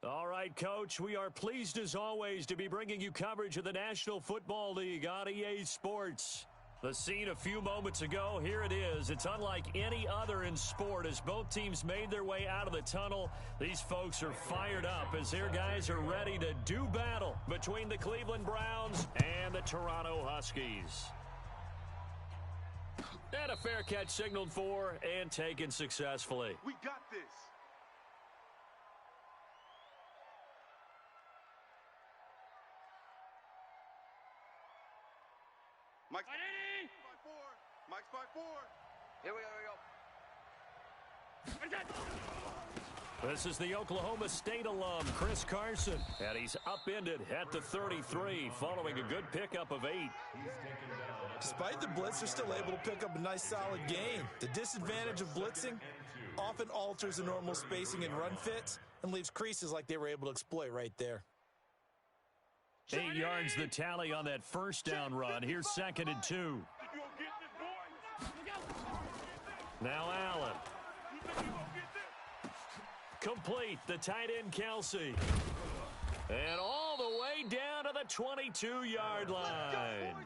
All right, Coach, we are pleased as always to be bringing you coverage of the National Football League on EA Sports. The scene a few moments ago, here it is. It's unlike any other in sport as both teams made their way out of the tunnel. These folks are fired up as their guys are ready to do battle between the Cleveland Browns and the Toronto Huskies. And a fair catch signaled for and taken successfully. We got this. Mike's by 4. Mike's by 4. Here we go. This is the Oklahoma State alum, Chris Carson, and he's upended at the 33 following a good pickup of 8. Despite the blitz, they're still able to pick up a nice solid gain. The disadvantage of blitzing often alters the normal spacing and run fits and leaves creases like they were able to exploit right there. 8 yards the tally on that first down run. Here's 2nd and 2. Now Allen. Complete, the tight end Kelsey. And all the way down to the 22-yard line.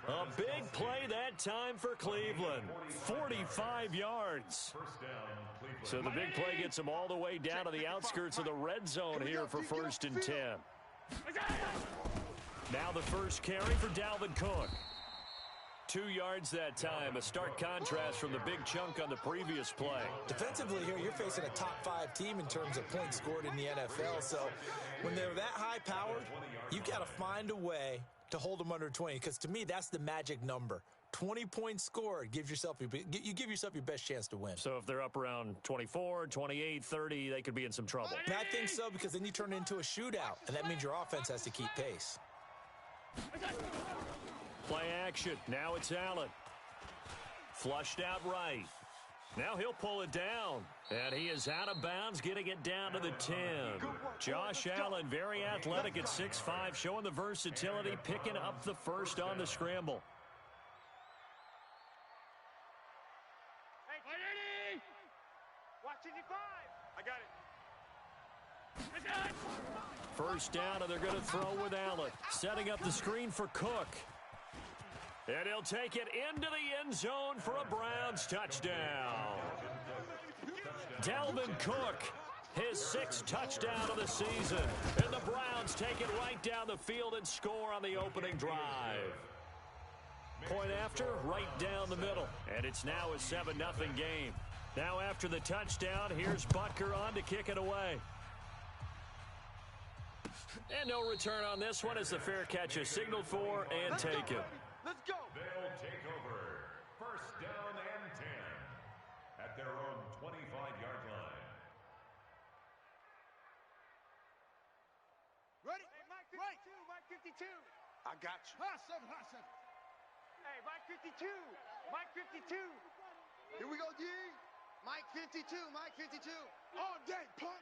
A big play that time for Cleveland. 45 yards. So the big play gets them all the way down to the outskirts of the red zone here for 1st and 10. Now the first carry for Dalvin Cook. 2 yards that time, a stark contrast from the big chunk on the previous play. Defensively here, you're facing a top 5 team in terms of points scored in the NFL. So when they're that high-powered, you got to find a way to hold them under 20. Because to me, that's the magic number. 20 points scored gives yourself you give yourself your best chance to win. So if they're up around 24, 28, 30, they could be in some trouble. And I think so, because then you turn it into a shootout, and that means your offense has to keep pace. Play action. Now it's Allen. Flushed out right. Now he'll pull it down. And he is out of bounds, getting it down to the 10. Josh Allen, very athletic at 6'5", showing the versatility, picking up the first on the scramble. Watch 55. I got it. First down, and they're going to throw with Allen. Setting up the screen for Cook. And he'll take it into the end zone for a Browns touchdown. Dalvin Cook, his 6th touchdown of the season. And the Browns take it right down the field and score on the opening drive. Point after, right down the middle. And it's now a 7-0 game. Now after the touchdown, here's Butker on to kick it away. And no return on this one as the fair catch is signaled for and taken. Let's go. They'll take over. 1st down and 10 at their own 25-yard line. Ready? Hey, Mike 52, right. Mike 52. I got you. Hot 7, hot 7. Hey, Mike 52, Mike 52. Here we go, D. Mike 52, Mike 52. All day, punt.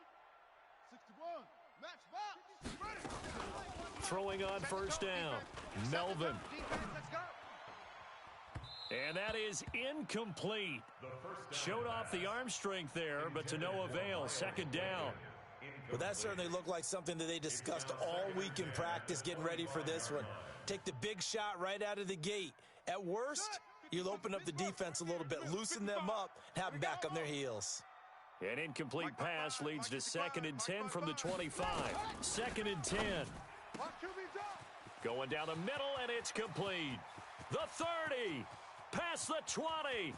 61, match box. Ready. Throwing on first down, Melvin. Let's go. And that is incomplete. Showed off the arm strength there, but to no avail. 2nd down. Well, that certainly looked like something that they discussed all week in practice, getting ready for this one. Take the big shot right out of the gate. At worst, you'll open up the defense a little bit, loosen them up, and have them back on their heels. An incomplete pass leads to 2nd and 10 from the 25. 2nd and 10. Going down the middle, and it's complete. The 30, past the 20,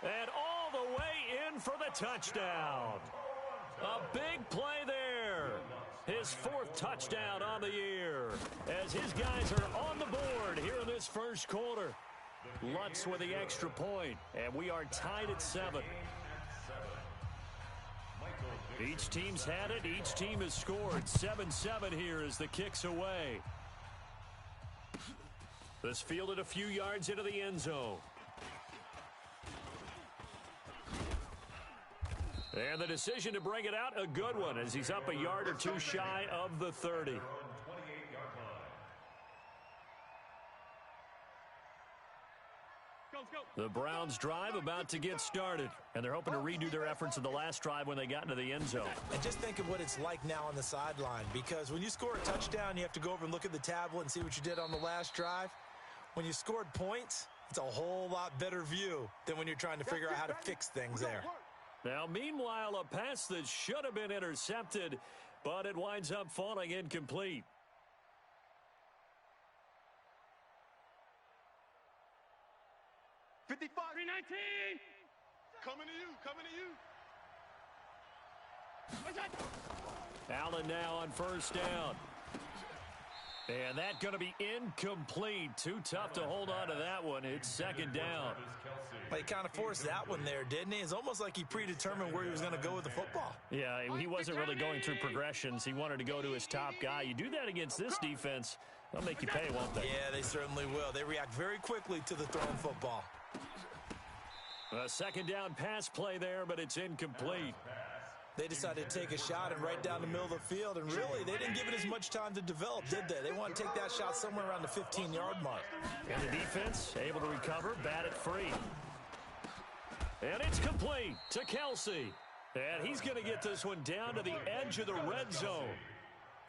and all the way in for the touchdown. A big play there. His 4th touchdown on the year as his guys are on the board here in this first quarter. Lutz with the extra point, and we are tied at 7. Each team's had it. Each team has scored. 7-7 here as the kick's away. This fielded a few yards into the end zone. And the decision to bring it out, a good one, as he's up a yard or two shy of the 30. Go, The Browns drive about to get started, and they're hoping to redo their efforts in the last drive when they got into the end zone. And just think of what it's like now on the sideline, because when you score a touchdown, you have to go over and look at the tablet and see what you did on the last drive. When you scored points, it's a whole lot better view than when you're trying to figure out how to fix things there. Now, meanwhile, a pass that should have been intercepted, but it winds up falling incomplete. Coming to you. Allen now on first down. And that going to be incomplete. Too tough to hold on to that one. It's second down. Well, he kind of forced that one there, didn't he? It's almost like he predetermined where he was going to go with the football. Yeah, he wasn't really going through progressions. He wanted to go to his top guy. You do that against this defense, they'll make you pay, won't they? Yeah, they certainly will. They react very quickly to the thrown football. A second down pass play there, but it's incomplete. They decided to take a shot and right down the middle of the field, and really, they didn't give it as much time to develop, did they? They want to take that shot somewhere around the 15-yard mark. And the defense able to recover, bat it free. And it's complete to Kelsey. And he's going to get this one down to the edge of the red zone.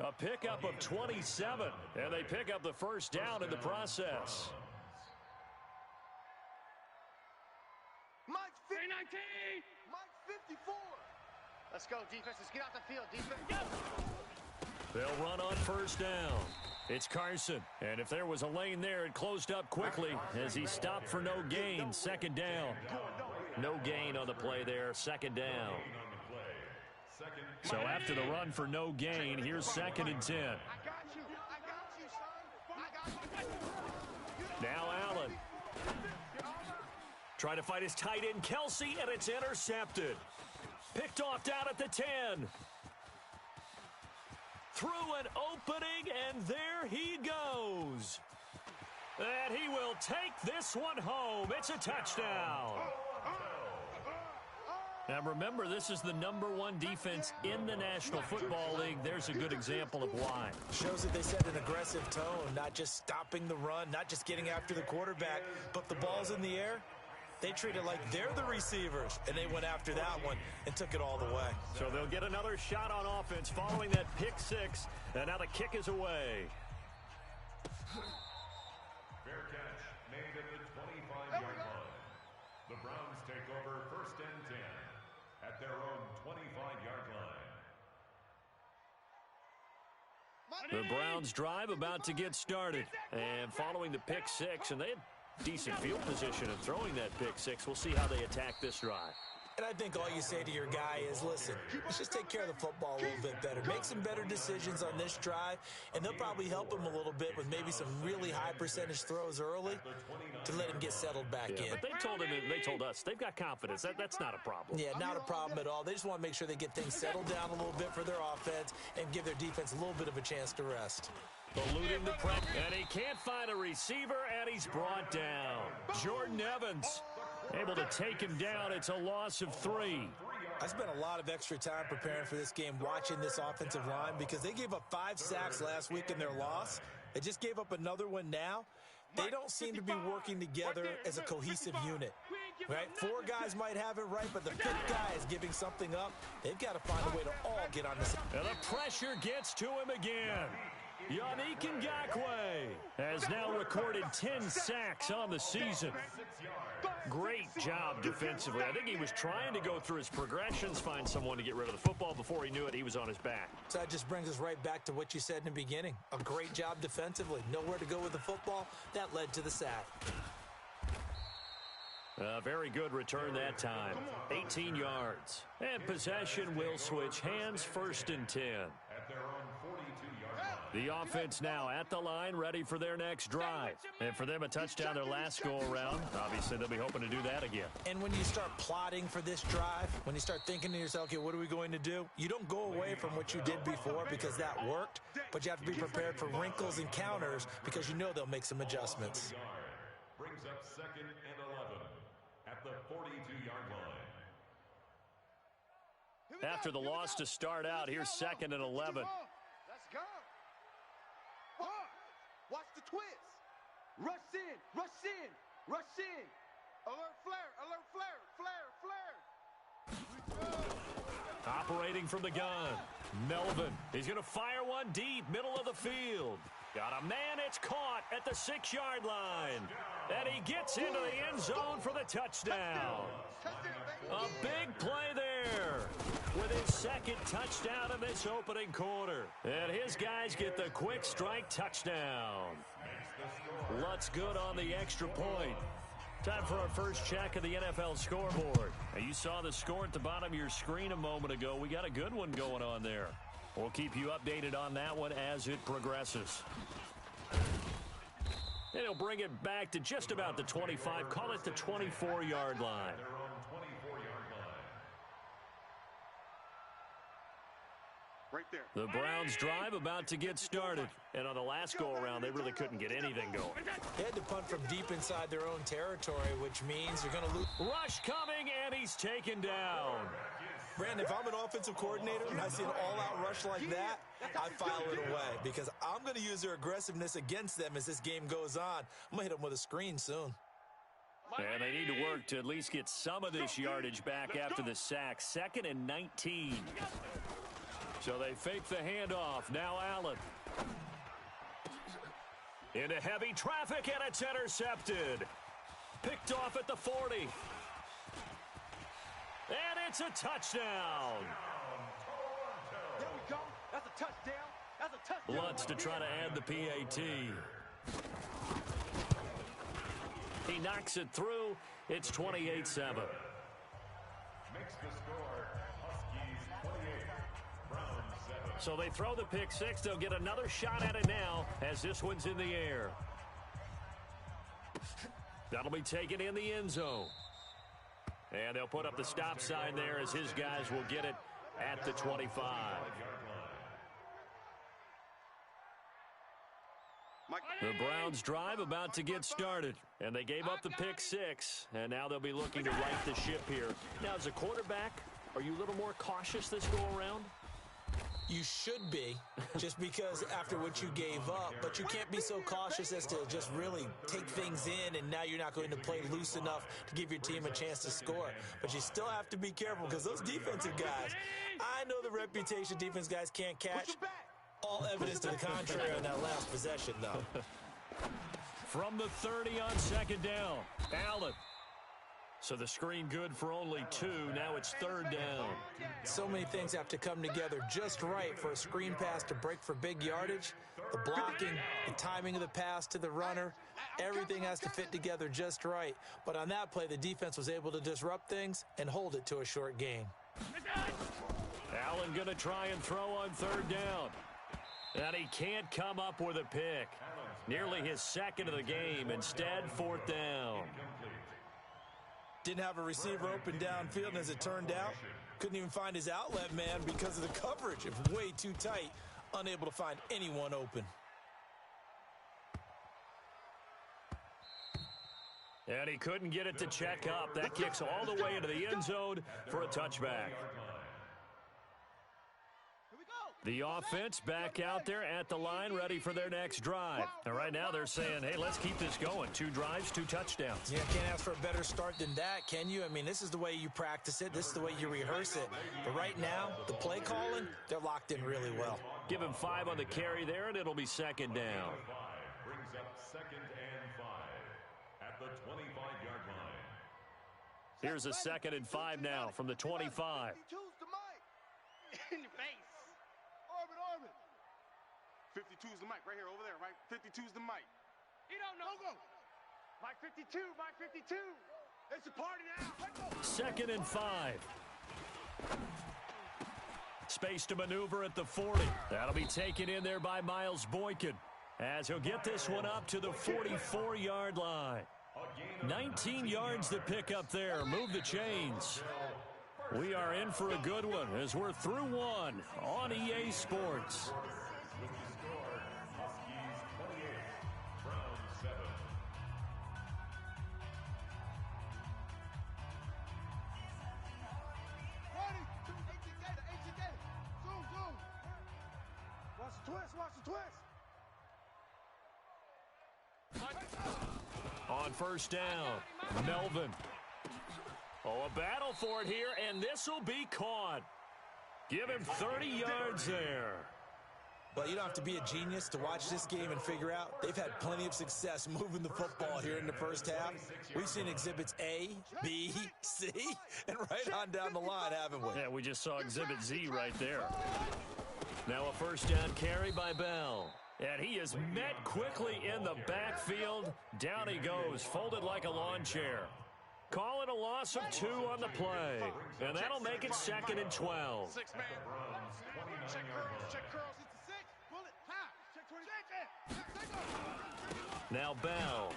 A pickup of 27, and they pick up the first down in the process. Mike 54. Let's go, defense. Let's get out the field, defense. They'll run on first down. It's Carson. And if there was a lane there, it closed up quickly as he stopped for no gain. Second down. No gain on the play there. Second down. So after the run for no gain, here's second and 10. I got you, son. I got you. Now Allen. Trying to fight his tight end, Kelsey, and it's intercepted. Picked off down at the 10. Through an opening, and there he goes. And he will take this one home. It's a touchdown. Now remember, this is the #1 defense in the National Football League. There's a good example of why. Shows that they set an aggressive tone, not just stopping the run, not just getting after the quarterback, but the ball's in the air. They treat it like they're the receivers, and they went after that one and took it all the way. So they'll get another shot on offense following that pick six, and now the kick is away. Fair catch made at the 25-yard line. The Browns take over first and 10 at their own 25-yard line. The Browns drive about to get started, and following the pick six, and they had decent field position in throwing that pick six. We'll see how they attack this drive. And I think all you say to your guy is, listen, let's just take care of the football a little bit better. Make some better decisions on this drive, and they'll probably help him a little bit with maybe some really high percentage throws early to let him get settled back in. But they told us they've got confidence. That's not a problem. Yeah, not a problem at all. They just want to make sure they get things settled down a little bit for their offense and give their defense a little bit of a chance to rest. Eluding the prep, and he can't find a receiver, and he's brought down. Jordan Evans able to take him down. It's a loss of 3. I spent a lot of extra time preparing for this game, watching this offensive line, because they gave up 5 sacks last week in their loss. They just gave up another one now. They don't seem to be working together as a cohesive unit. Right? 4 guys might have it right, but the 5th guy is giving something up. They've got to find a way to all get on this. And the pressure gets to him again. Yannick Ngakoue has now recorded 10 sacks on the season. Great job defensively. I think he was trying to go through his progressions, find someone to get rid of the football. Before he knew it, he was on his back. So that just brings us right back to what you said in the beginning. A great job defensively. Nowhere to go with the football. That led to the sack. A very good return that time. 18 yards. And possession will switch hands, first and 10. At their own 42-yard line. The offense now at the line, ready for their next drive. And for them, a touchdown their last go-around. Obviously, they'll be hoping to do that again. And when you start plotting for this drive, when you start thinking to yourself, okay, what are we going to do? You don't go away from what you did before because that worked, but you have to be prepared for wrinkles and counters because you know they'll make some adjustments. Brings up second and 11 at the 42-yard line. After the loss to start out, here's second and 11. Let's go. Watch the twist. Rush in, rush in, rush in. Alert flare, alert flare, flare, flare. Operating from the gun, Melvin. He's going to fire one deep, middle of the field. Got a man, it's caught at the 6-yard line. And he gets into the end zone for the touchdown. A big play there with his second touchdown in this opening quarter. And his guys get the quick strike touchdown. Lutz good on the extra point. Time for our first check of the NFL scoreboard. Now, you saw the score at the bottom of your screen a moment ago. We got a good one going on there. We'll keep you updated on that one as it progresses. And he'll bring it back to just about the 25. Call it the 24-yard line. Right there. The Browns drive about to get started. And on the last go-around, they really couldn't get anything going. They had to punt from deep inside their own territory, which means you're going to lose. Rush coming, and he's taken down. Brandon, if I'm an offensive coordinator and I see an all-out rush like that, I file it away because I'm going to use their aggressiveness against them as this game goes on. I'm going to hit them with a screen soon. And they need to work to at least get some of this yardage back after the sack. 2nd and 19. So they fake the handoff. Now Allen. Into heavy traffic, and it's intercepted. Picked off at the 40. And it's a touchdown. There we go. That's a touchdown. That's a touchdown. Lutz to try to add the PAT. He knocks it through. It's 28-7. Makes the score Huskies 28, Browns 7. So they throw the pick six. They'll get another shot at it now as this one's in the air. That'll be taken in the end zone. And they'll put up the stop sign there as his guys will get it at the 25. The Browns drive about to get started. And they gave up the pick six. And now they'll be looking to right the ship here. Now, as a quarterback, are you a little more cautious this go-around? You should be, just because after what you gave up, but you can't be so cautious as to just really take things in, and now you're not going to play loose enough to give your team a chance to score. But you still have to be careful because those defensive guys, I know the reputation defense guys can't catch. All evidence to the contrary on that last possession, though. From the 30 on 2nd down, Allen. So the screen good for only 2. Now it's 3rd down. So many things have to come together just right for a screen pass to break for big yardage. The blocking, the timing of the pass to the runner, everything has to fit together just right. But on that play, the defense was able to disrupt things and hold it to a short gain. Allen going to try and throw on 3rd down. And he can't come up with a pick. Nearly his 2nd of the game. Instead, 4th down. Didn't have a receiver open downfield, and as it turned out, couldn't even find his outlet man because of the coverage. It was way too tight, unable to find anyone open. And he couldn't get it to check up. That kicks all the way into the end zone for a touchback. The offense back out there at the line, ready for their next drive. And right now they're saying, hey, let's keep this going. 2 drives, 2 touchdowns. Yeah, can't ask for a better start than that, can you? I mean, this is the way you practice it. This is the way you rehearse it. But right now, the play calling, they're locked in really well. Give him 5 on the carry there, and it'll be 2nd down. Brings up 2nd and 5 at the 25-yard line. Here's a 2nd and 5 now from the 25. In your face. Orbit. 52's the mic right here, over there, right? 52's the mic. He don't know. Go. Mike 52, Mike 52. It's a party now. 2nd and 5. Space to maneuver at the 40. That'll be taken in there by Miles Boykin as he'll get this one up to the 44-yard line. 19 yards to pick up there. Move the chains. We are in for a good one as we're through 1 on EA Sports. Watch the twist. On 1st down, Melvin. Oh, a battle for it here, and this will be caught. Give him 30 yards there. Well, you don't have to be a genius to watch this game and figure out they've had plenty of success moving the football here in the first half. We've seen exhibits A, B, C, and right on down the line, haven't we? Yeah, we just saw exhibit Z right there. Now a first down carry by Bell. And he is met quickly in the backfield. Down he goes, folded like a lawn chair. Call it a loss of 2 on the play. And that'll make it 2nd and 12. Six man. Check curls. Check curls. It's a 6. Bullet. High. Check 20. Now Bell.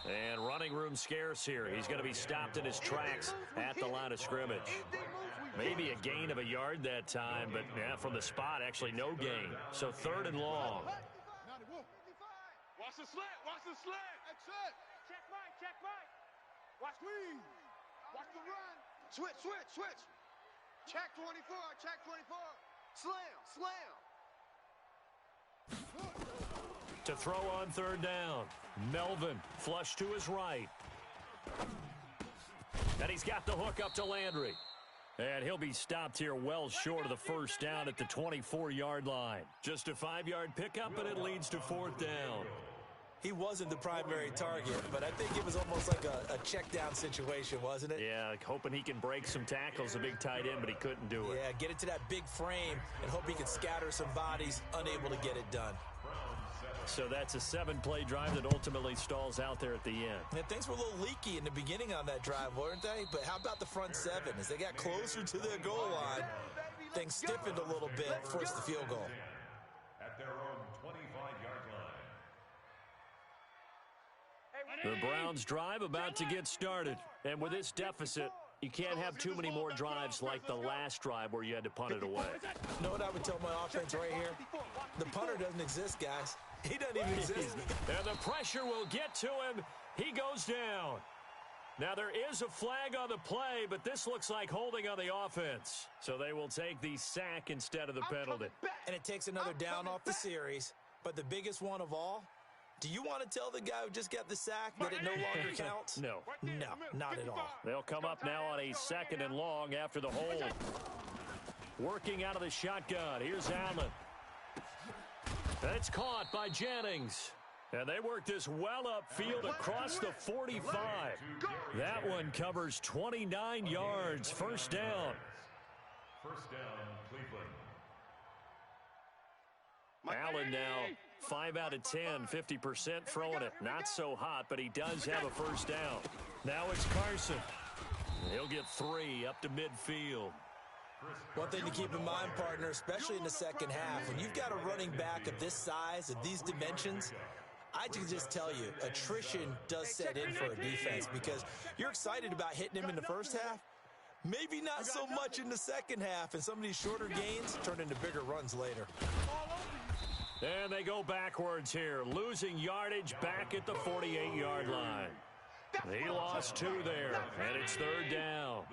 And running room scarce here. He's going to be stopped in his tracks at the line of scrimmage. Maybe a gain of a yard that time, but yeah, from the spot, actually no gain. So 3rd and long. Watch the slant. Watch the slant. That's it. Check Mike. Check Mike. Watch squeeze. Watch the run. Switch, switch, switch. Check 24. Check 24. Slam. Slam. To throw on 3rd down. Melvin flush to his right. And he's got the hook up to Landry. And he'll be stopped here well short of the first down at the 24-yard line. Just a 5-yard pickup, and it leads to 4th down. He wasn't the primary target, but I think it was almost like a check down situation, wasn't it? Yeah, hoping he can break some tackles, a big tight end, but he couldn't do it. Yeah, get it to that big frame and hope he can scatter some bodies, unable to get it done. So that's a 7-play drive that ultimately stalls out there at the end. And things were a little leaky in the beginning on that drive, weren't they? But how about the front 7? As they got closer to their goal line, things stiffened a little bit, forced the field goal. At their own 25-yard line. The Browns drive about to get started. And with this deficit, you can't have too many more drives like the last drive where you had to punt it away. You know what I would tell my offense right here? The punter doesn't exist, guys. He doesn't even exist. And the pressure will get to him. He goes down. Now there is a flag on the play, but this looks like holding on the offense. So they will take the sack instead of the penalty. And it takes another down off the series. But the biggest one of all, do you want to tell the guy who just got the sack that it no longer counts? No. No, not at all. They'll come up now on a 2nd and long after the hold. Working out of the shotgun. Here's Allen. That's caught by Jennings. And they work this well upfield across the 45. That one covers 29 yards. First down. First down, Cleveland. Allen now 5 out of 10, 50% throwing it. Not so hot, but he does have a first down. Now it's Carson. He'll get 3 up to midfield. One thing to keep in mind, partner, especially in the second half, when you've got a running back of this size, of these dimensions, I can just tell you, attrition does set in for a defense because you're excited about hitting him in the first half. Maybe not so much in the second half, and some of these shorter gains turn into bigger runs later. And they go backwards here, losing yardage back at the 48-yard line. He lost 2 there, and it's 3rd down.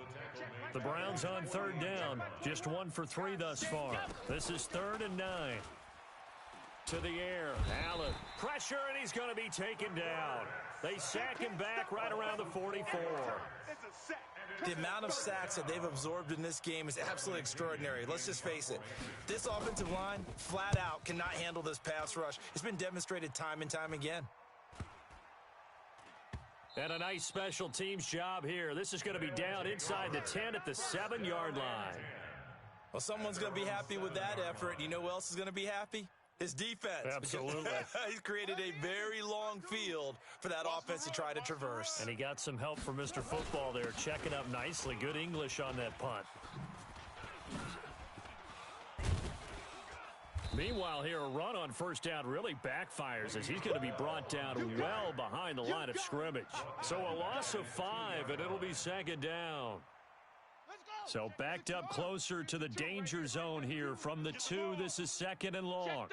The Browns on 3rd down, just 1 for 3 thus far. This is 3rd and 9. To the air, Allen, pressure, and he's going to be taken down. They sack him back right around the 44. The amount of sacks that they've absorbed in this game is absolutely extraordinary. Let's just face it. This offensive line, flat out, cannot handle this pass rush. It's been demonstrated time and time again. And a nice special teams job here. This is going to be down inside the 10 at the 7-yard line. Well, someone's going to be happy with that effort. You know who else is going to be happy? His defense. Absolutely. He's created a very long field for that offense to try to traverse. And he got some help from Mr. Football there, checking up nicely. Good English on that punt. Meanwhile here, a run on first down really backfires as he's going to be brought down well behind the line of scrimmage. So a loss of 5, and it'll be 2nd down. So backed up closer to the danger zone here from the 2. This is 2nd and long.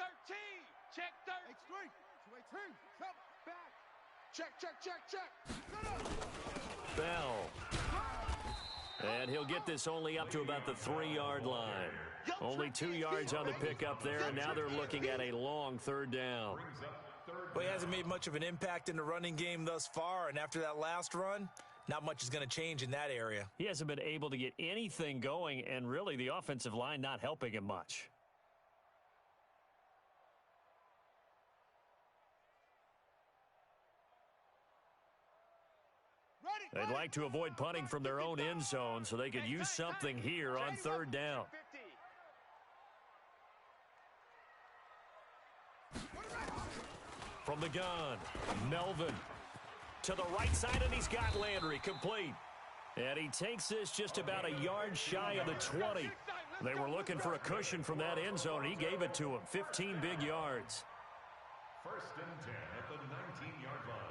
Check 13. Check. Bell. And he'll get this only up to about the 3-yard line. Only 2 yards on the pickup there, and now they're looking at a long 3rd down. Well, he hasn't made much of an impact in the running game thus far, and after that last run, not much is going to change in that area. He hasn't been able to get anything going, and really the offensive line not helping him much. They'd like to avoid punting from their own end zone so they could use something here on third down. From the gun, Melvin to the right side, and he's got Landry complete. And he takes this just about a yard shy of the 20. They were looking for a cushion from that end zone, and he gave it to him. 15 big yards. 1st and 10 at the 19-yard line.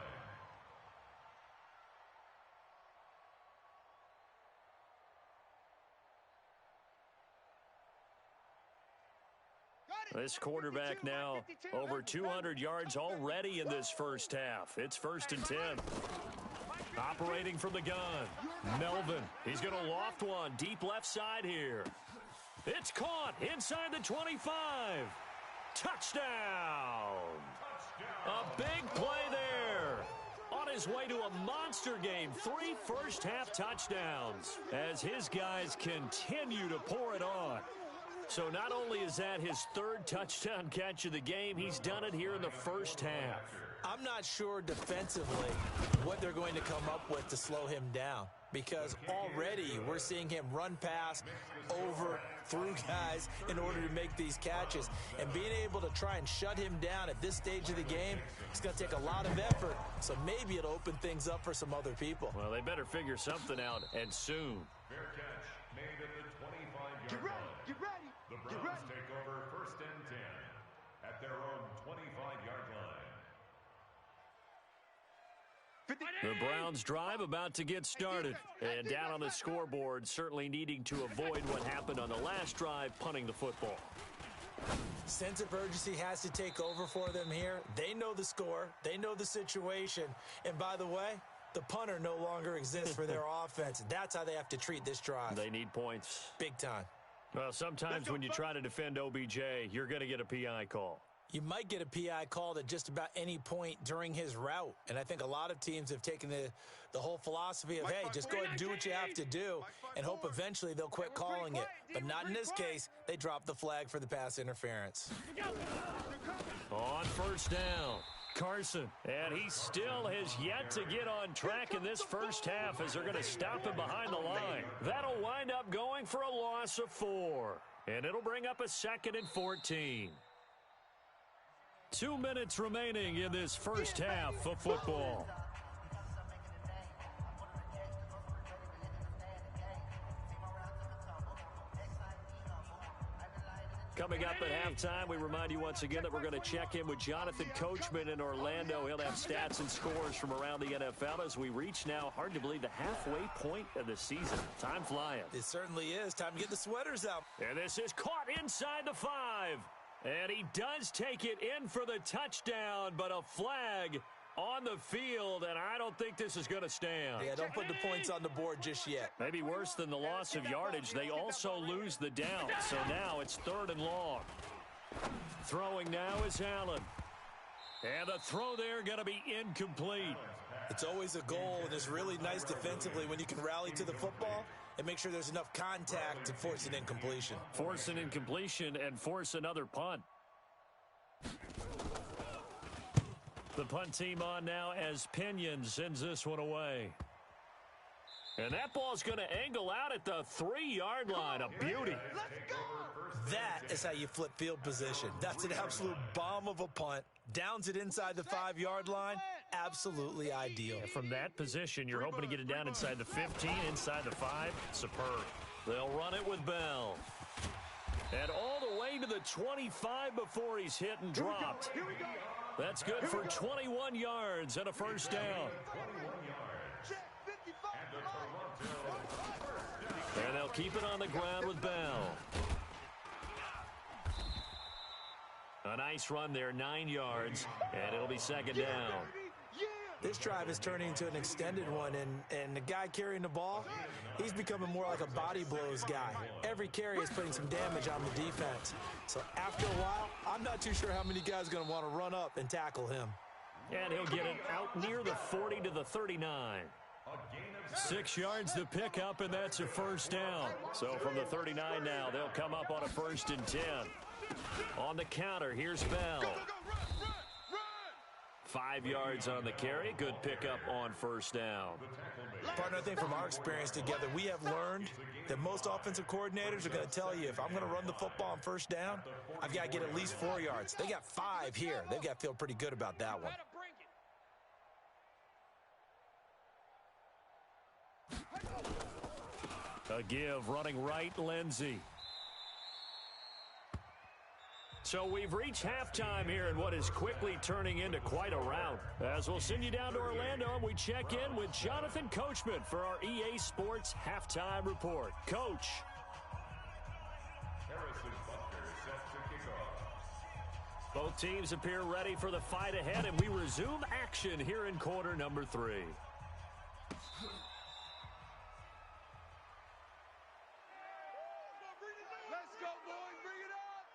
This quarterback now over 200 yards already in this first half. It's 1st and 10. Operating from the gun, Melvin. He's going to loft one deep left side here. It's caught inside the 25. Touchdown. A big play there. On his way to a monster game, 3 first-half touchdowns as his guys continue to pour it on. So not only is that his 3rd touchdown catch of the game, he's done it here in the first half. I'm not sure defensively what they're going to come up with to slow him down, because already we're seeing him run past, over, through guys in order to make these catches. And being able to try and shut him down at this stage of the game, it's going to take a lot of effort. So maybe it'll open things up for some other people. Well, they better figure something out, and soon. Fair catch made at the 25-yard line. Get ready. The Browns take over 1st and 10 at their own 25-yard line. The Browns drive about to get started. And down on the scoreboard, certainly needing to avoid what happened on the last drive, punting the football. Sense of urgency has to take over for them here. They know the score. They know the situation. And by the way, the punter no longer exists for their offense. That's how they have to treat this drive. They need points. Big time. Well, sometimes when you try to defend OBJ, you're going to get a PI call. You might get a PI called at just about any point during his route. And I think a lot of teams have taken the whole philosophy of, hey, just go ahead and do what you have to do and hope eventually they'll quit calling it. But not in this case. They dropped the flag for the pass interference. On 1st down, Carson. And he still has yet to get on track in this first half as they're going to stop him behind the line. That'll wind up going for a loss of 4. And it'll bring up a 2nd and 14. 2 minutes remaining in this first half of football. Coming up at halftime, we remind you once again that we're going to check in with Jonathan Coachman in Orlando. He'll have stats and scores from around the NFL as we reach now, hard to believe, the halfway point of the season. Time flying. It certainly is. Time to get the sweaters out. And this is caught inside the 5. And he does take it in for the touchdown, but a flag on the field, and I don't think this is going to stand. Yeah, don't put the points on the board just yet. Maybe worse than the loss of yardage, they also lose the down. So now it's 3rd and long. Throwing now is Allen. And the throw there going to be incomplete. It's always a goal, and it's really nice defensively when you can rally to the football and make sure there's enough contact to force an incompletion. Force an incompletion and force another punt. The punt team on now as Pinion sends this one away. And that ball's going to angle out at the 3-yard line. A beauty. That is how you flip field position. That's an absolute bomb of a punt. Downs it inside the 5-yard line. Absolutely ideal. And from that position, you're hoping to get it down inside the 15, inside the 5. Superb. They'll run it with Bell. And all the way to the 25 before he's hit and dropped. That's good for 21 yards and a first down. And they'll keep it on the ground with Bell. A nice run there, 9 yards, and it'll be 2nd down. This drive is turning into an extended one, and the guy carrying the ball, he's becoming more like a body blows guy. Every carry is putting some damage on the defense. So after a while, I'm not too sure how many guys are going to want to run up and tackle him. And he'll get it out near the 40 to the 39. 6 yards to pick up, and that's a first down. So from the 39 now, they'll come up on a 1st and 10. On the counter, here's Bell. 5 yards on the carry. Good pickup on 1st down. Partner, I think from our experience together, we have learned that most offensive coordinators are going to tell you, if I'm going to run the football on 1st down, I've got to get at least 4 yards. They got 5 here. They've got to feel pretty good about that one. A give, running right, Lindsey. So we've reached halftime here in what is quickly turning into quite a rout. As we'll send you down to Orlando, and we check in with Jonathan Coachman for our EA Sports Halftime Report. Coach. Both teams appear ready for the fight ahead, and we resume action here in quarter number 3. Let's go, boys. Bring it up.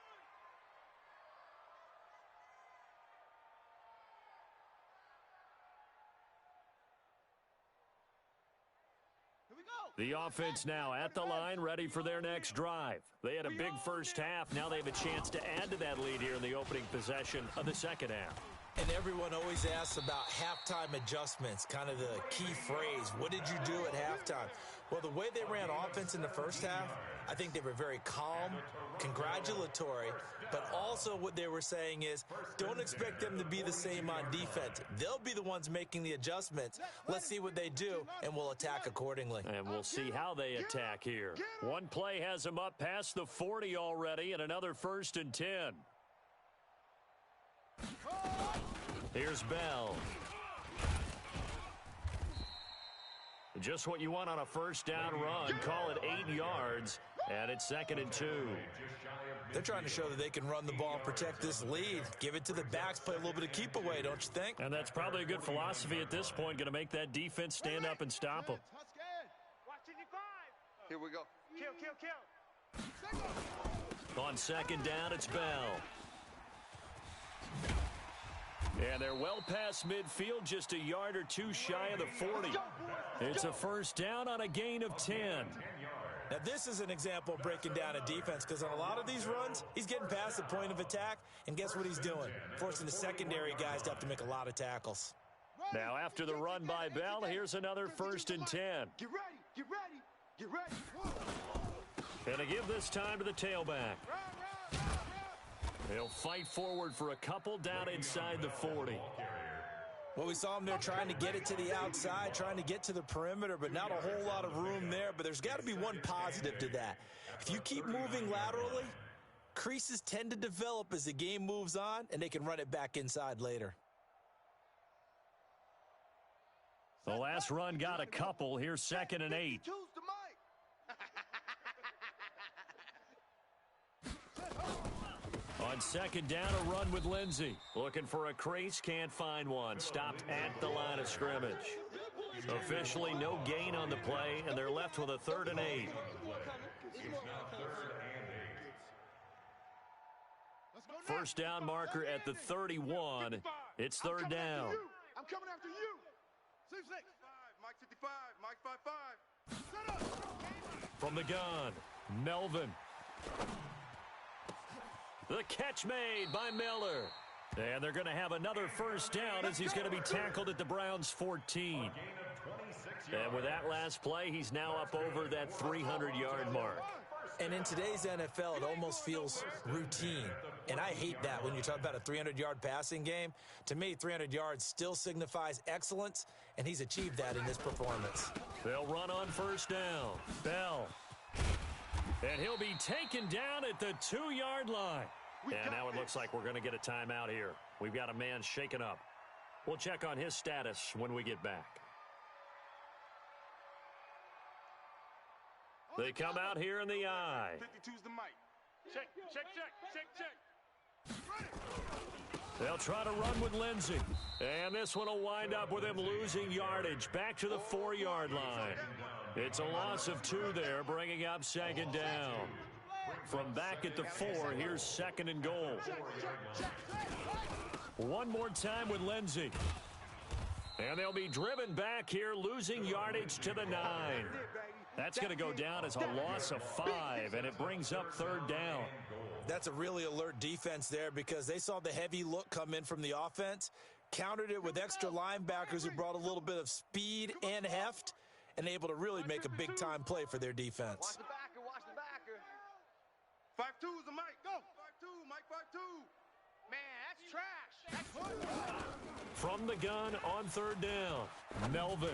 Here we go. The offense now at the line, ready for their next drive. They had a big first half. Now they have a chance to add to that lead here in the opening possession of the second half. And everyone always asks about halftime adjustments, kind of the key phrase. What did you do at halftime? Well, the way they ran offense in the first half, I think they were very calm, congratulatory, but also what they were saying is, don't expect them to be the same on defense. They'll be the ones making the adjustments. Let's see what they do, and we'll attack accordingly. And we'll see how they attack here. One play has them up past the 40 already, and another 1st and 10. Here's Bell. Just what you want on a 1st down run. Call it 8 yards, and it's 2nd and 2. They're trying to show that they can run the ball and protect this lead. Give it to the backs, play a little bit of keep away, don't you think? And that's probably a good philosophy at this point. Going to make that defense stand up and stop them. Here we go. Kill. On 2nd down, it's Bell. And they're well past midfield, just a yard or 2 shy of the 40. It's a 1st down on a gain of 10. Now, this is an example of breaking down a defense, because on a lot of these runs, he's getting past the point of attack, and guess what he's doing? Forcing the secondary guys to have to make a lot of tackles. Now, after the run by Bell, here's another 1st and 10. Get ready. Get ready. Get ready. And to give this time to the tailback. He'll fight forward for a couple down inside the 40. Well, we saw him there trying to get it to the outside, trying to get to the perimeter, but not a whole lot of room there. But there's got to be one positive to that. If you keep moving laterally, creases tend to develop as the game moves on, and they can run it back inside later. The last run got a couple. Here's 2nd and 8. On 2nd down, a run with Lindsey. Looking for a crease, can't find one. Stopped at the line of scrimmage. Officially no gain on the play, and they're left with a 3rd and 8. First down marker at the 31. It's 3rd down. I'm coming after you. 6-6. Mike 55. Mike 55. From the gun, Melvin. The catch made by Miller. And they're going to have another 1st down as he's going to be tackled at the Browns' 14. And with that last play, he's now up over that 300-yard mark. And in today's NFL, it almost feels routine. And I hate that when you talk about a 300-yard passing game. To me, 300 yards still signifies excellence, and he's achieved that in this performance. They'll run on 1st down. Bell. And he'll be taken down at the 2-yard line. And now it looks like we're going to get a timeout here. We've got a man shaken up. We'll check on his status when we get back. They come out here in the eye. 52's the mic. Check. They'll try to run with Lindsey. And this one will wind up with him losing yardage. Back to the 4-yard line. It's a loss of 2 there, bringing up 2nd down. From back at the 4, here's 2nd and goal. One more time with Lindsey. And they'll be driven back here, losing yardage to the 9. That's going to go down as a loss of 5, and it brings up 3rd down. That's a really alert defense there because they saw the heavy look come in from the offense, countered it with extra linebackers who brought a little bit of speed and heft, and able to really make a big-time play for their defense. Watch the backer, watch the backer. 5-2's the Mike, go. 5-2, Mike 5-2. Man, that's trash. That's good. From the gun on 3rd down, Melvin.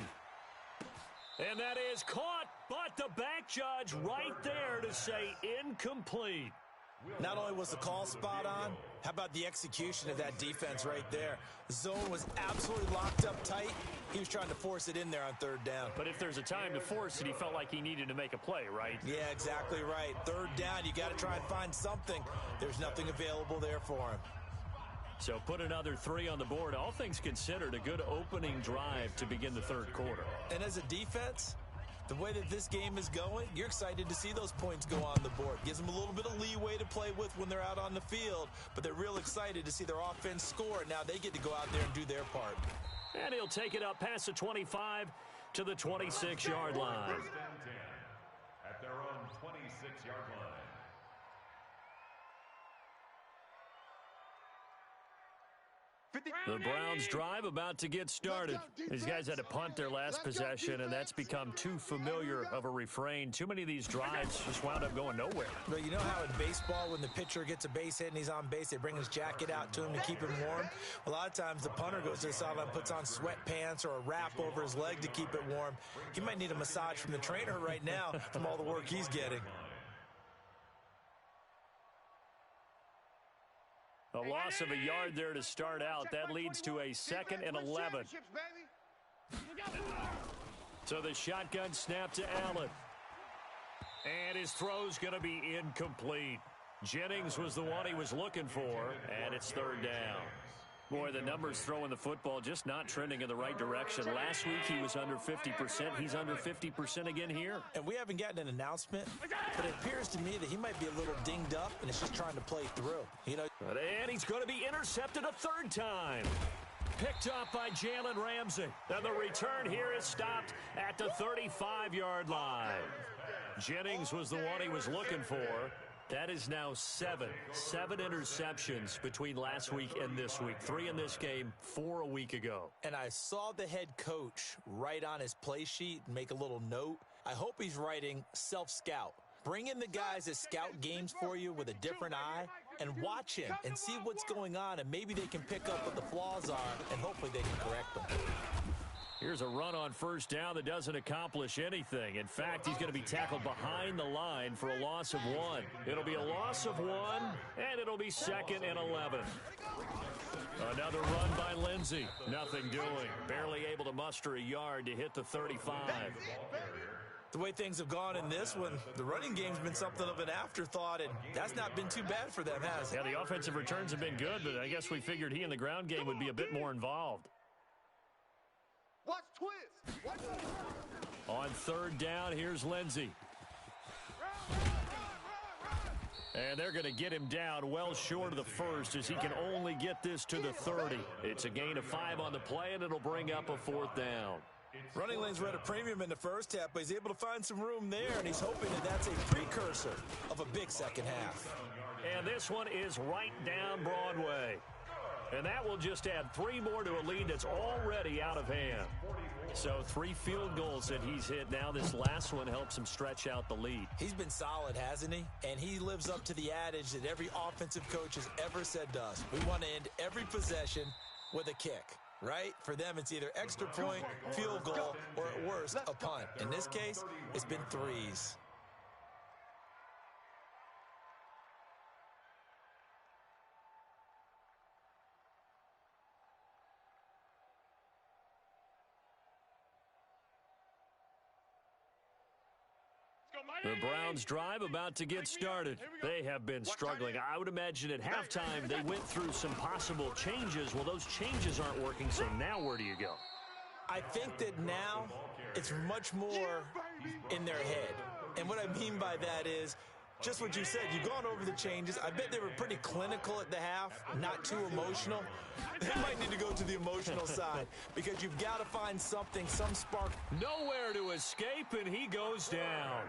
And that is caught, but the back judge right there to say incomplete. Not only was the call spot on, how about the execution of that defense right there? The zone was absolutely locked up tight. He was trying to force it in there on 3rd down. But if there's a time to force it, he felt like he needed to make a play, right? Yeah, exactly right. 3rd down, you got to try and find something. There's nothing available there for him. So put another 3 on the board. All things considered, a good opening drive to begin the 3rd quarter. And as a defense, the way that this game is going, you're excited to see those points go on the board. Gives them a little bit of leeway to play with when they're out on the field, but they're real excited to see their offense score. Now they get to go out there and do their part. And he'll take it up past the 25 to the 26-yard line. 1st and 10 at their own 26-yard line. The Browns drive about to get started. These guys had to punt their last possession, and that's become too familiar of a refrain. Too many of these drives just wound up going nowhere. But you know how in baseball, when the pitcher gets a base hit and he's on base, they bring his jacket out to him to keep him warm? A lot of times the punter goes to the sideline, puts on sweatpants or a wrap over his leg to keep it warm. He might need a massage from the trainer right now from all the work he's getting. A loss of a yard there to start out. That leads to a 2nd and 11. So the shotgun snap to Allen. And his throw's going to be incomplete. Jennings was the one he was looking for, and it's 3rd down. Boy, the numbers throwing the football just not trending in the right direction. Last week he was under 50%. He's under 50% again here. And we haven't gotten an announcement, but it appears to me that he might be a little dinged up and is just trying to play through. You know. And he's going to be intercepted a 3rd time. Picked up by Jalen Ramsey. And the return here is stopped at the 35-yard line. Jennings was the one he was looking for. That is now 7 interceptions between last week and this week. 3 in this game, 4 a week ago. And I saw the head coach write on his play sheet and make a little note. I hope he's writing self-scout. Bring in the guys that scout games for you with a different eye and watch him and see what's going on, and maybe they can pick up what the flaws are, and hopefully they can correct them. Here's a run on 1st down that doesn't accomplish anything. In fact, he's going to be tackled behind the line for a loss of 1. It'll be a loss of 1, and it'll be 2nd and 11. Another run by Lindsey. Nothing doing. Barely able to muster a yard to hit the 35. The way things have gone in this one, the running game's been something of an afterthought, and that's not been too bad for them, has it? Yeah, the offensive returns have been good, but I guess we figured he in the ground game would be a bit more involved. Watch twist. Watch twist. On 3rd down, here's Lindsey. And they're going to get him down well short of the 1st as he can only get this to the 30. It's a gain of 5 on the play, and it'll bring up a 4th down. Running lanes were at a premium in the first half, but he's able to find some room there, and he's hoping that that's a precursor of a big second half. And this one is right down Broadway. And that will just add 3 more to a lead that's already out of hand. So 3 field goals that he's hit now. This last one helps him stretch out the lead. He's been solid, hasn't he? And he lives up to the adage that every offensive coach has ever said to us. We want to end every possession with a kick, right? For them, it's either extra point, field goal, or at worst, a punt. In this case, it's been 3s. The Browns drive about to get started. They have been struggling. I would imagine at halftime they went through some possible changes. Well, those changes aren't working, so now where do you go? I think that now it's much more in their head. And what I mean by that is Just what you said. You've gone over the changes. I bet they were pretty clinical at the half, not too emotional. They might need to go to the emotional side because you've got to find something, some spark. Nowhere to escape, and he goes down.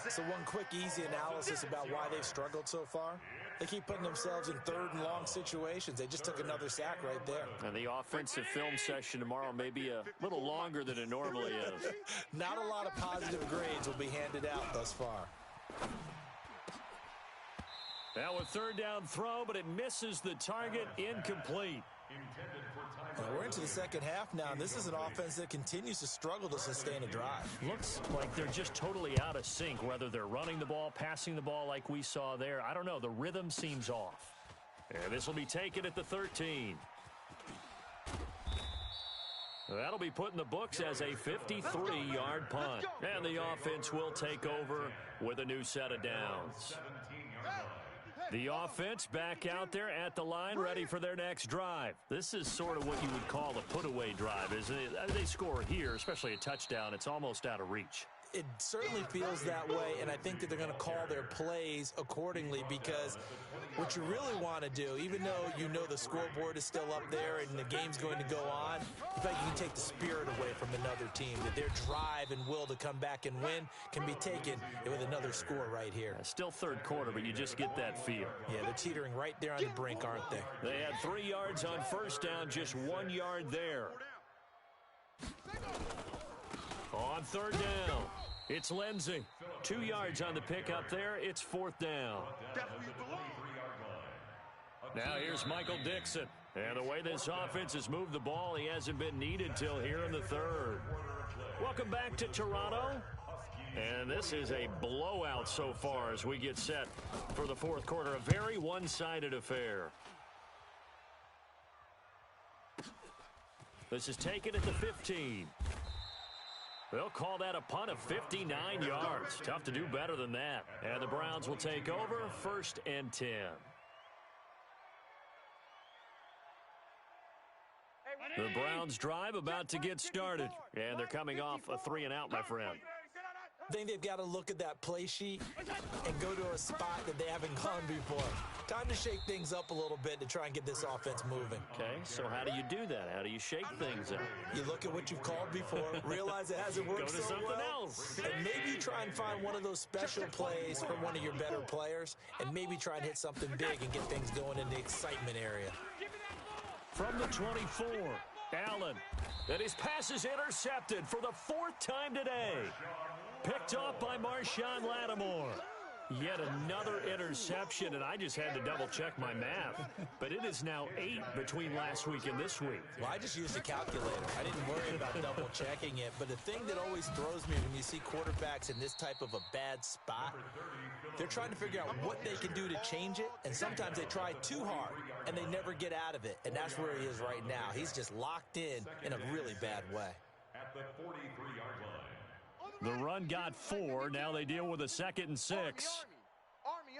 So one quick, easy analysis about why they've struggled so far. They keep putting themselves in third and long situations. They just took another sack right there. And the offensive film session tomorrow may be a little longer than it normally is. Not a lot of positive grades will be handed out thus far. Now a third down throw, but it misses the target, incomplete. Now we're into the second half now, and this is an offense that continues to struggle to sustain a drive. Looks like they're just totally out of sync, whether they're running the ball, passing the ball like we saw there. I don't know. The rhythm seems off. And this will be taken at the 13. That'll be put in the books as a 53-yard punt. And the offense will take over with a new set of downs. The offense back out there at the line, ready for their next drive. This is sort of what you would call a put-away drive, isn't it? As they score here, especially a touchdown, it's almost out of reach. It certainly feels that way, and I think that they're going to call their plays accordingly because what you really want to do, even though you know the scoreboard is still up there and the game's going to go on, in fact, you can take the spirit away from another team, that their drive and will to come back and win can be taken with another score right here. Still third quarter, but you just get that feel. Yeah, they're teetering right there on the brink, aren't they? They had 3 yards on first down, just 1 yard there. On third down, it's Lindsey. 2 yards on the pickup there. It's fourth down. Now here's Michael Dixon. And the way this offense has moved the ball, he hasn't been needed till here in the third. Welcome back to Toronto. And this is a blowout so far as we get set for the fourth quarter. A very one-sided affair. This is taken at the 15. They'll call that a punt of 59 yards. Tough to do better than that. And the Browns will take over, 1st and 10. The Browns drive about to get started. And they're coming off a 3-and-out, my friend. I think they've got to look at that play sheet and go to a spot that they haven't gone before. Time to shake things up a little bit to try and get this offense moving. Okay, so how do you do that? How do you shake things up? You look at what you've called before, realize it hasn't worked so well. Go to something else. And maybe you try and find one of those special plays from one of your better players, and maybe try and hit something big and get things going in the excitement area. From the 24, Allen. And his pass is intercepted for the 4th time today. Picked off by Marshawn Lattimore. Yet another interception, and I just had to double-check my math. But it is now 8 between last week and this week. Well, I just used a calculator. I didn't worry about double-checking it. But the thing that always throws me when you see quarterbacks in this type of a bad spot, they're trying to figure out what they can do to change it, and sometimes they try too hard, and they never get out of it. And that's where he is right now. He's just locked in a really bad way. At the 43-yard line. The run got 4. Now they deal with a 2nd and 6. Army.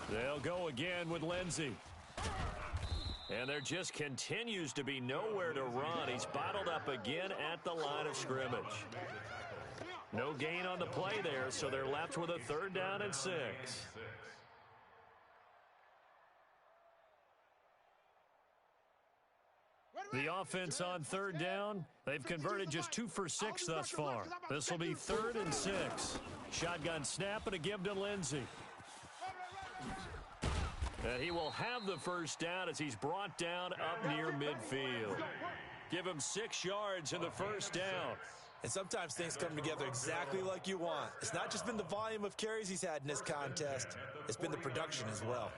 They'll go again with Lindsey. And there just continues to be nowhere to run. He's bottled up again at the line of scrimmage. No gain on the play there, so they're left with a 3rd down and 6. The offense on 3rd down, they've converted just 2 for 6 thus far. This will be 3rd and 6. Shotgun snap and a give to Lindsey. And he will have the 1st down as he's brought down up near midfield. Give him 6 yards in the 1st down. And sometimes things come together exactly like you want. It's not just been the volume of carries he's had in this contest. It's been the production as well.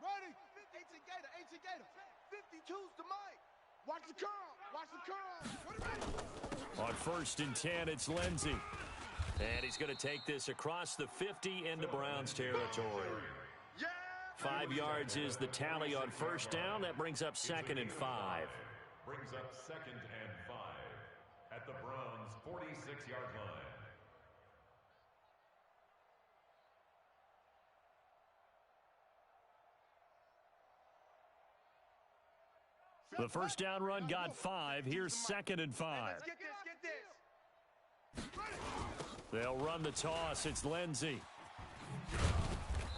Ready? 18 Gator. 52's to Mike. Watch the curl. On 1st and 10, it's Lindsey. And he's going to take this across the 50 into Browns territory. 5 yards is the tally on 1st down. That brings up 2nd and 5. Brings up 2nd and 5 at the Browns' 46-yard line. The 1st down run got 5. Here's 2nd and 5. Get this. They'll run the toss. It's Lindsey.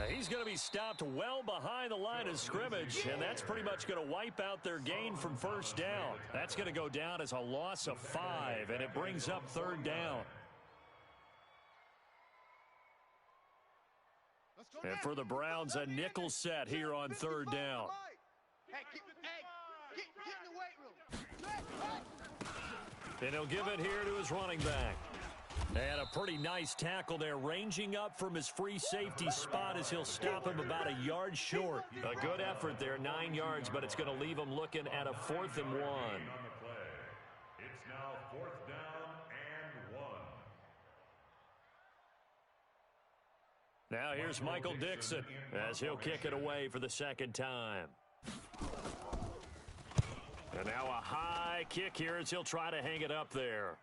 He's going to be stopped well behind the line of scrimmage, and that's pretty much going to wipe out their gain from first down. That's going to go down as a loss of 5, and it brings up third down. And for the Browns, a nickel set here on third down. Hey, get in the weight room. And he'll give it here to his running back. And a pretty nice tackle there, ranging up from his free safety spot as he'll stop him about a yard short. A good effort there, 9 yards, but it's going to leave him looking at a 4th and 1. It's now 4th down and 1. Now here's Michael Dixon as he'll kick it away for the second time. And now a high kick here as he'll try to hang it up there.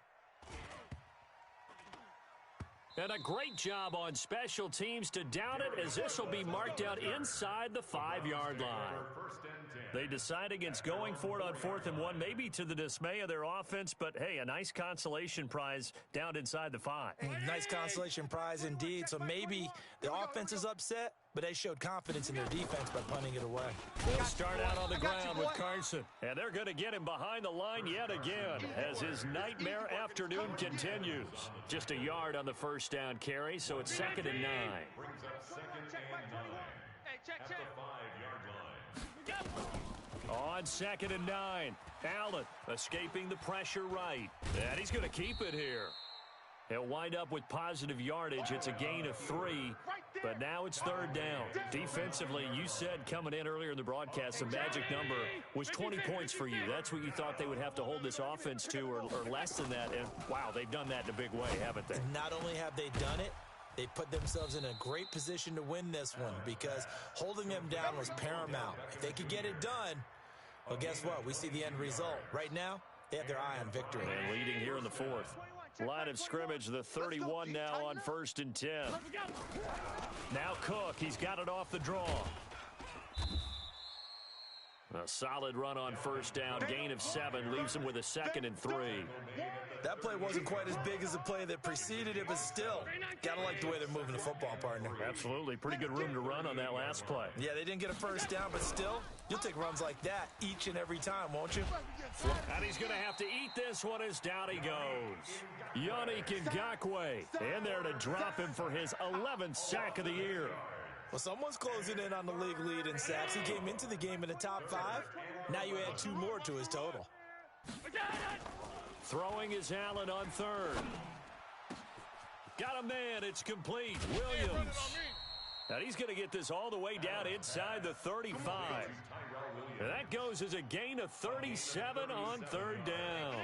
And a great job on special teams to down it, as this will be marked out inside the 5-yard line. They decide against going for it on 4th and 1, maybe to the dismay of their offense, but hey, a nice consolation prize down inside the 5. Nice consolation prize indeed. So maybe the offense is upset, but they showed confidence in their defense by punting it away. They'll start out on the ground with Carson, and they're going to get him behind the line yet again as his nightmare afternoon continues. Just a yard on the first down carry, so it's 2nd and 9. Brings up 2nd and 9 at the 5-yard line. On 2nd and 9, Allen escaping the pressure right, and he's going to keep it here. He'll wind up with positive yardage. It's a gain of 3, but now it's 3rd down. Defensively, you said coming in earlier in the broadcast, the magic number was 20 points for you. That's what you thought they would have to hold this offense to, or less than that. And, wow, they've done that in a big way, haven't they? Not only have they done it, they put themselves in a great position to win this one because holding them down was paramount. If they could get it done, well, guess what? We see the end result. Right now, they have their eye on victory. And leading here in the 4th. Line of scrimmage, the 31 now on 1st and 10. Now Cook, he's got it off the draw. A solid run on first down, gain of 7, leaves him with a 2nd and 3. That play wasn't quite as big as the play that preceded it, but still, gotta like the way they're moving the football, partner. Absolutely, pretty good room to run on that last play. Yeah, they didn't get a first down, but still, you'll take runs like that each and every time, won't you? And he's going to have to eat this one as down he goes. Yannick Ngakoue in there to drop him for his 11th sack of the year. Well, someone's closing in on the league lead in sacks. He came into the game in the top 5. Now you add 2 more to his total. Throwing is Allen on 3rd. Got a man. It's complete. Williams. And he's going to get this all the way down inside the 35. And that goes as a gain of 37 on 3rd down.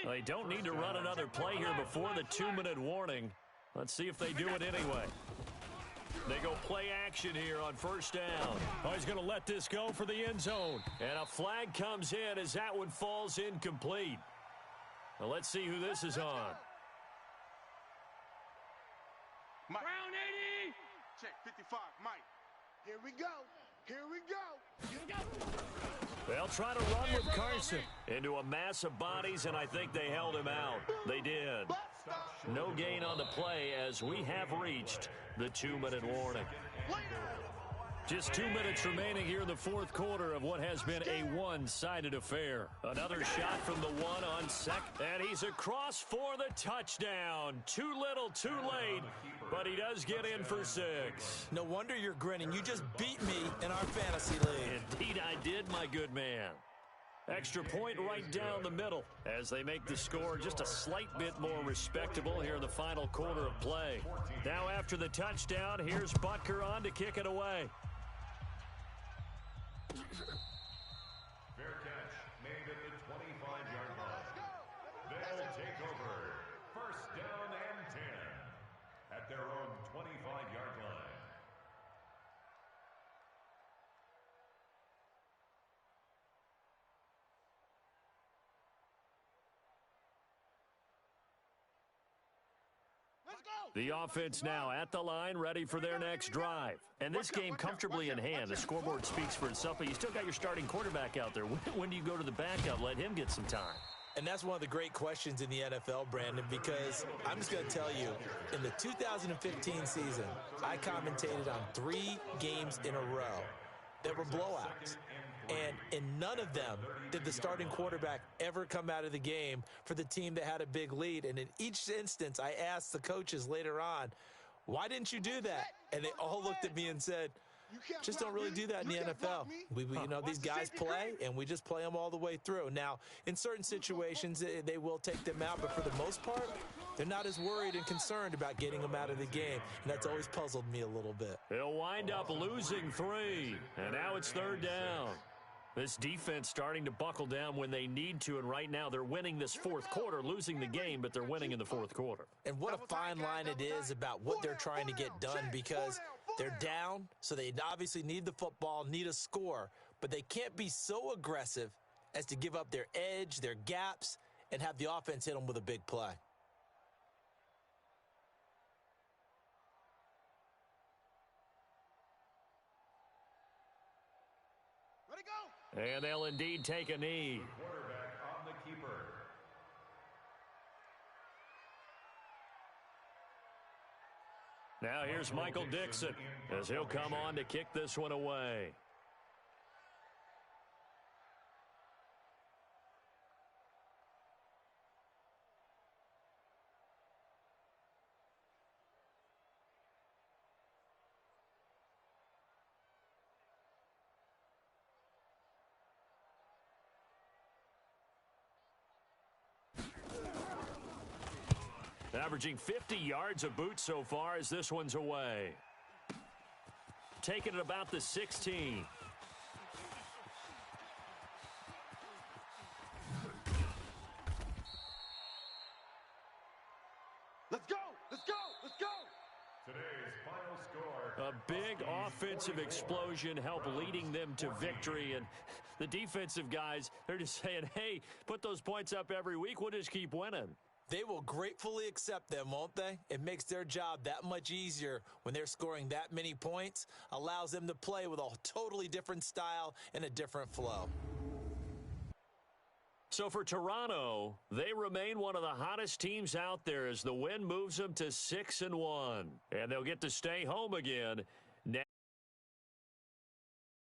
They don't need to run another play here before the 2-minute warning. Let's see if they do it anyway. They go play action here on first down. Oh, he's going to let this go for the end zone. And a flag comes in as that one falls incomplete. Well, let's see who this is on. Mike. Round 80. Check 55, Mike. Here we go. Here we go. They'll try to run with Carson into a mass of bodies, and I think they held him out. They did. No gain on the play as we have reached the 2-minute warning. Just 2 minutes remaining here in the 4th quarter of what has been a one-sided affair. Another shot from the 1 on second, and he's across for the touchdown. Too little, too late, but he does get in for 6. No wonder you're grinning. You just beat me in our fantasy league. Indeed I did, my good man. Extra point right down the middle as they make the score just a slight bit more respectable here in the final quarter of play. Now after the touchdown, here's Butker on to kick it away. Fair catch made at the 25-yard line. They'll take over 1st down and 10 at their own 25-yard line. The offense now at the line, ready for their next drive. And this game comfortably in hand. The scoreboard speaks for itself, but you still got your starting quarterback out there. When do you go to the backup? Let him get some time. And that's one of the great questions in the NFL, Brandon, because I'm just going to tell you, in the 2015 season, I commentated on 3 games in a row that were blowouts. And in none of them did the starting quarterback ever come out of the game for the team that had a big lead. And in each instance, I asked the coaches later on, why didn't you do that? And they all looked at me and said, just don't really do that in the NFL. These guys play, and we just play them all the way through. Now, in certain situations, they will take them out, but for the most part, they're not as worried and concerned about getting them out of the game, and that's always puzzled me a little bit. They'll wind up losing 3, and now it's 3rd down. This defense starting to buckle down when they need to, and right now they're winning this 4th quarter, losing the game, but they're winning in the 4th quarter. And what a fine line it is about what they're trying to get done, because they're down, so they obviously need the football, need a score, but they can't be so aggressive as to give up their edge, their gaps, and have the offense hit them with a big play. Ready, go! And they'll indeed take a knee. Quarterback on the keeper. Now here's Michael Dixon as he'll come on to kick this one away. Averaging 50 yards a boot so far as this one's away. Taking it about the 16. Let's go! Let's go! Let's go! Today's final score. A big offensive explosion helped leading them to victory, and the defensive guys, they're just saying, hey, put those points up every week, we'll just keep winning. They will gratefully accept them, won't they? It makes their job that much easier when they're scoring that many points, allows them to play with a totally different style and a different flow. So for Toronto, they remain one of the hottest teams out there as the win moves them to 6-1. And they'll get to stay home again